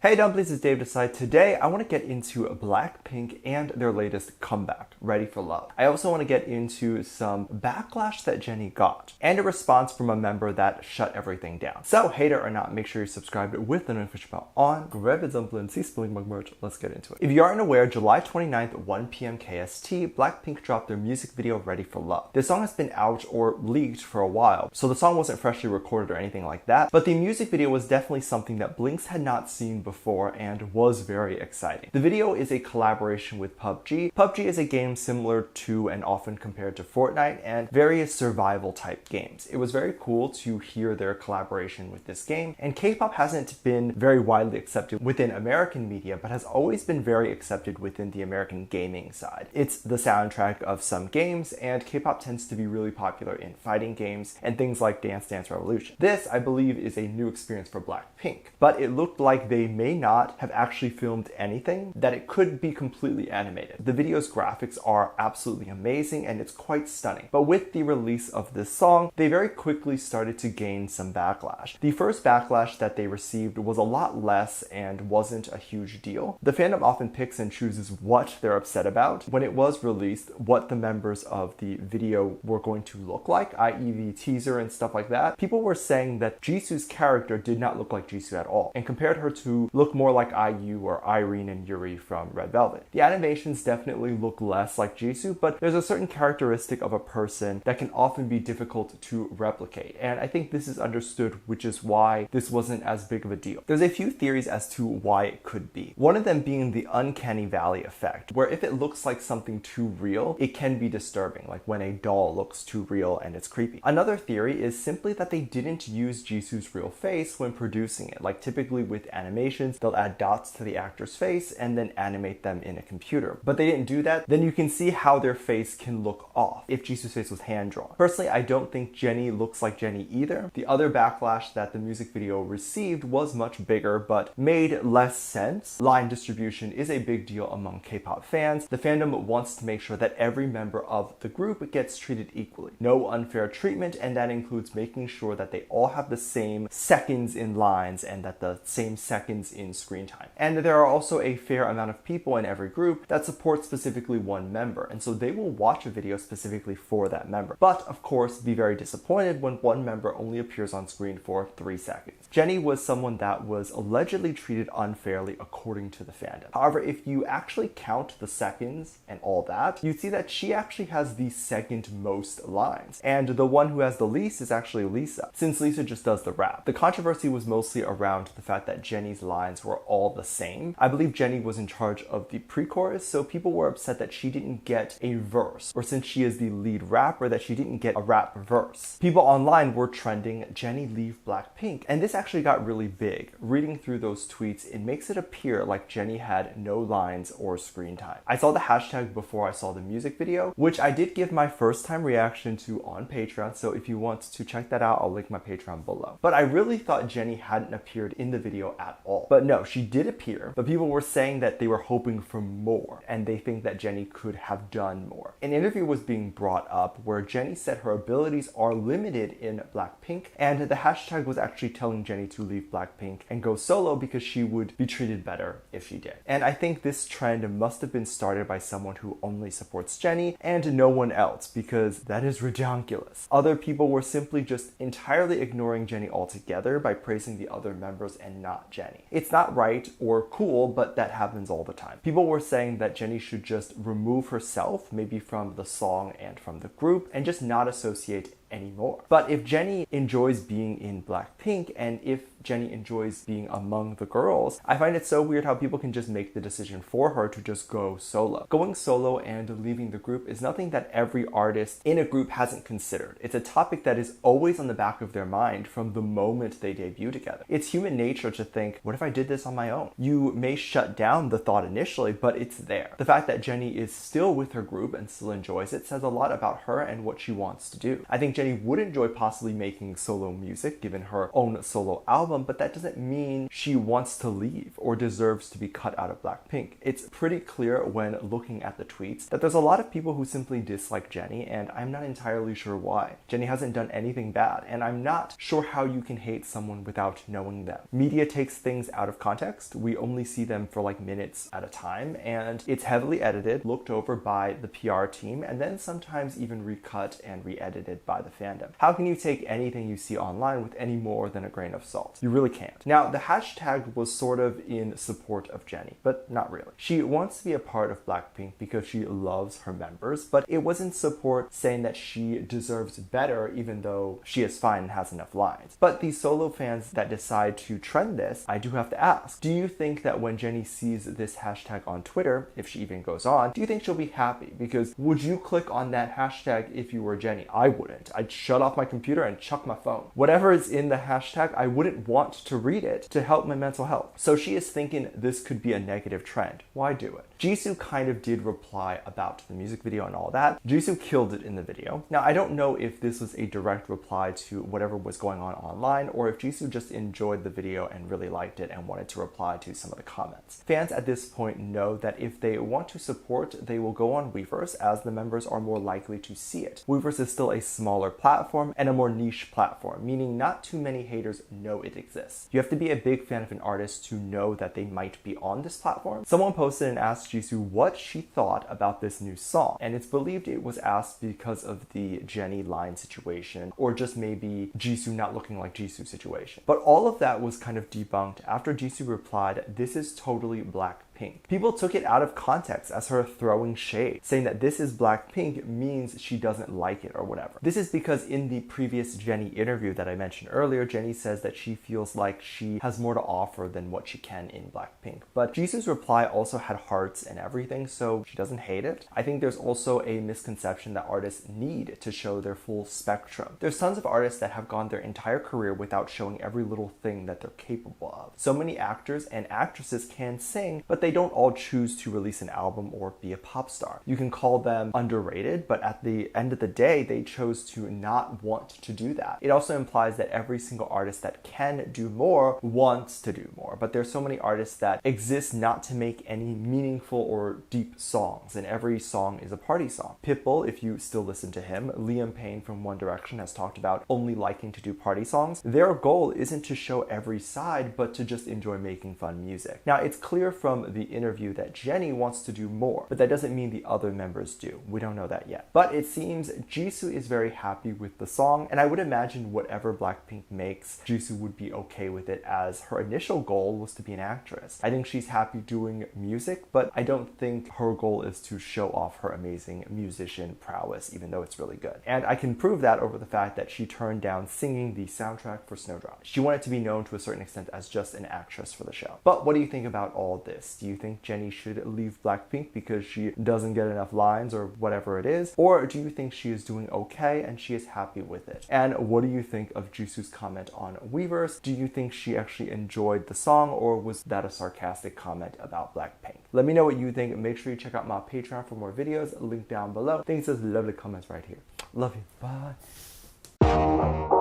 Hey Dumplings, it's Dave Decide. Today I want to get into Blackpink and their latest comeback, Ready for Love. I also want to get into some backlash that Jennie got and a response from a member that shut everything down. So hater or not, make sure you're subscribed with the notification bell on. Grab a dumpling, see spilling mug merch. Let's get into it. If you aren't aware, July 29th, 1 p.m. KST, Blackpink dropped their music video Ready for Love. This song has been out or leaked for a while, so the song wasn't freshly recorded or anything like that, but the music video was definitely something that Blinks had not seen before and was very exciting. The video is a collaboration with PUBG. PUBG is a game similar to and often compared to Fortnite and various survival type games. It was very cool to hear their collaboration with this game, and K-pop hasn't been very widely accepted within American media, but has always been very accepted within the American gaming side. It's the soundtrack of some games, and K-pop tends to be really popular in fighting games and things like Dance Dance Revolution. This, I believe, is a new experience for Blackpink, but it looked like they may not have actually filmed anything, that it could be completely animated. The video's graphics are absolutely amazing and it's quite stunning. But with the release of this song, they very quickly started to gain some backlash. The first backlash that they received was a lot less and wasn't a huge deal. The fandom often picks and chooses what they're upset about. When it was released, what the members of the video were going to look like, i.e. the teaser and stuff like that, people were saying that Jisoo's character did not look like Jisoo at all and compared her to look more like IU or Irene and Yuri from Red Velvet. The animations definitely look less like Jisoo, but there's a certain characteristic of a person that can often be difficult to replicate, and I think this is understood, which is why this wasn't as big of a deal. There's a few theories as to why it could be. One of them being the uncanny valley effect, where if it looks like something too real, it can be disturbing, like when a doll looks too real and it's creepy. Another theory is simply that they didn't use Jisoo's real face when producing it. Like typically with animations, they'll add dots to the actor's face and then animate them in a computer. But they didn't do that. Then you can see how their face can look off if Jisoo's face was hand-drawn. Personally, I don't think Jennie looks like Jennie either. The other backlash that the music video received was much bigger, but made less sense. Line distribution is a big deal among K-pop fans. The fandom wants to make sure that every member of the group gets treated equally. No unfair treatment, and that includes making sure that they all have the same seconds in lines and that the same seconds in screen time. And there are also a fair amount of people in every group that support specifically one member, and so they will watch a video specifically for that member. But of course, be very disappointed when one member only appears on screen for 3 seconds. Jennie was someone that was allegedly treated unfairly according to the fandom. However, if you actually count the seconds and all that, you see that she actually has the second most lines, and the one who has the least is actually Lisa, since Lisa just does the rap. The controversy was mostly around the fact that Jennie's lines were all the same. I believe Jennie was in charge of the pre-chorus, so people were upset that she didn't get a verse, or since she is the lead rapper, that she didn't get a rap verse. People online were trending Jennie leave Blackpink, and this actually got really big. Reading through those tweets, it makes it appear like Jennie had no lines or screen time. I saw the hashtag before I saw the music video, which I did give my first time reaction to on Patreon, so if you want to check that out, I'll link my Patreon below. But I really thought Jennie hadn't appeared in the video at all. But no, she did appear, but people were saying that they were hoping for more, and they think that Jennie could have done more. An interview was being brought up where Jennie said her abilities are limited in Blackpink, and the hashtag was actually telling Jennie to leave Blackpink and go solo because she would be treated better if she did. And I think this trend must have been started by someone who only supports Jennie and no one else, because that is ridiculous. Other people were simply just entirely ignoring Jennie altogether by praising the other members and not Jennie. It's not right or cool, but that happens all the time. People were saying that Jennie should just remove herself, maybe from the song and from the group, and just not associate anymore. But if Jennie enjoys being in Blackpink, and if Jennie enjoys being among the girls, I find it so weird how people can just make the decision for her to just go solo. Going solo and leaving the group is nothing that every artist in a group hasn't considered. It's a topic that is always on the back of their mind from the moment they debut together. It's human nature to think, what if I did this on my own? You may shut down the thought initially, but it's there. The fact that Jennie is still with her group and still enjoys it says a lot about her and what she wants to do. I think Jennie would enjoy possibly making solo music given her own solo album, but that doesn't mean she wants to leave or deserves to be cut out of Blackpink. It's pretty clear when looking at the tweets that there's a lot of people who simply dislike Jennie, and I'm not entirely sure why. Jennie hasn't done anything bad, and I'm not sure how you can hate someone without knowing them. Media takes things out of context. We only see them for like minutes at a time, and it's heavily edited, looked over by the PR team, and then sometimes even recut and re-edited by the fandom. How can you take anything you see online with any more than a grain of salt? You really can't. Now, the hashtag was sort of in support of Jennie, but not really. She wants to be a part of Blackpink because she loves her members, but it was in support saying that she deserves better even though she is fine and has enough lines. But these solo fans that decide to trend this, I do have to ask, do you think that when Jennie sees this hashtag on Twitter, if she even goes on, do you think she'll be happy? Because would you click on that hashtag if you were Jennie? I wouldn't. I'd shut off my computer and chuck my phone. Whatever is in the hashtag, I wouldn't want to read it to help my mental health. So she is thinking this could be a negative trend. Why do it? Jisoo kind of did reply about the music video and all that. Jisoo killed it in the video. Now, I don't know if this was a direct reply to whatever was going on online, or if Jisoo just enjoyed the video and really liked it and wanted to reply to some of the comments. Fans at this point know that if they want to support, they will go on Weverse, as the members are more likely to see it. Weverse is still a smaller platform and a more niche platform, meaning not too many haters know it exists. You have to be a big fan of an artist to know that they might be on this platform. Someone posted and asked Jisoo what she thought about this new song, and it's believed it was asked because of the Jennie line situation, or just maybe Jisoo not looking like Jisoo situation. But all of that was kind of debunked after Jisoo replied, "This is totally Blackpink." People took it out of context as her throwing shade, saying that this is Blackpink means she doesn't like it or whatever. This is because in the previous Jennie interview that I mentioned earlier, Jennie says that she feels like she has more to offer than what she can in Blackpink. But Jisoo's reply also had hearts and everything, so she doesn't hate it. I think there's also a misconception that artists need to show their full spectrum. There's tons of artists that have gone their entire career without showing every little thing that they're capable of. So many actors and actresses can sing, but they don't all choose to release an album or be a pop star. You can call them underrated, but at the end of the day, they chose to not want to do that. It also implies that every single artist that can do more wants to do more, but there's so many artists that exist not to make any meaningful or deep songs, and every song is a party song. Pitbull, if you still listen to him, Liam Payne from One Direction has talked about only liking to do party songs. Their goal isn't to show every side, but to just enjoy making fun music. Now, it's clear from the interview that Jennie wants to do more, but that doesn't mean the other members do. We don't know that yet. But it seems Jisoo is very happy with the song, and I would imagine whatever Blackpink makes, Jisoo would be okay with it, as her initial goal was to be an actress. I think she's happy doing music, but I don't think her goal is to show off her amazing musician prowess, even though it's really good. And I can prove that over the fact that she turned down singing the soundtrack for Snowdrop. She wanted to be known to a certain extent as just an actress for the show. But what do you think about all this? Do you think Jennie should leave Blackpink because she doesn't get enough lines or whatever it is? Or do you think she is doing okay and she is happy with it? And what do you think of Jisoo's comment on Weverse? Do you think she actually enjoyed the song, or was that a sarcastic comment about Blackpink? Let me know what you think. Make sure you check out my Patreon for more videos, link down below. Thanks for those lovely comments right here. Love you. Bye.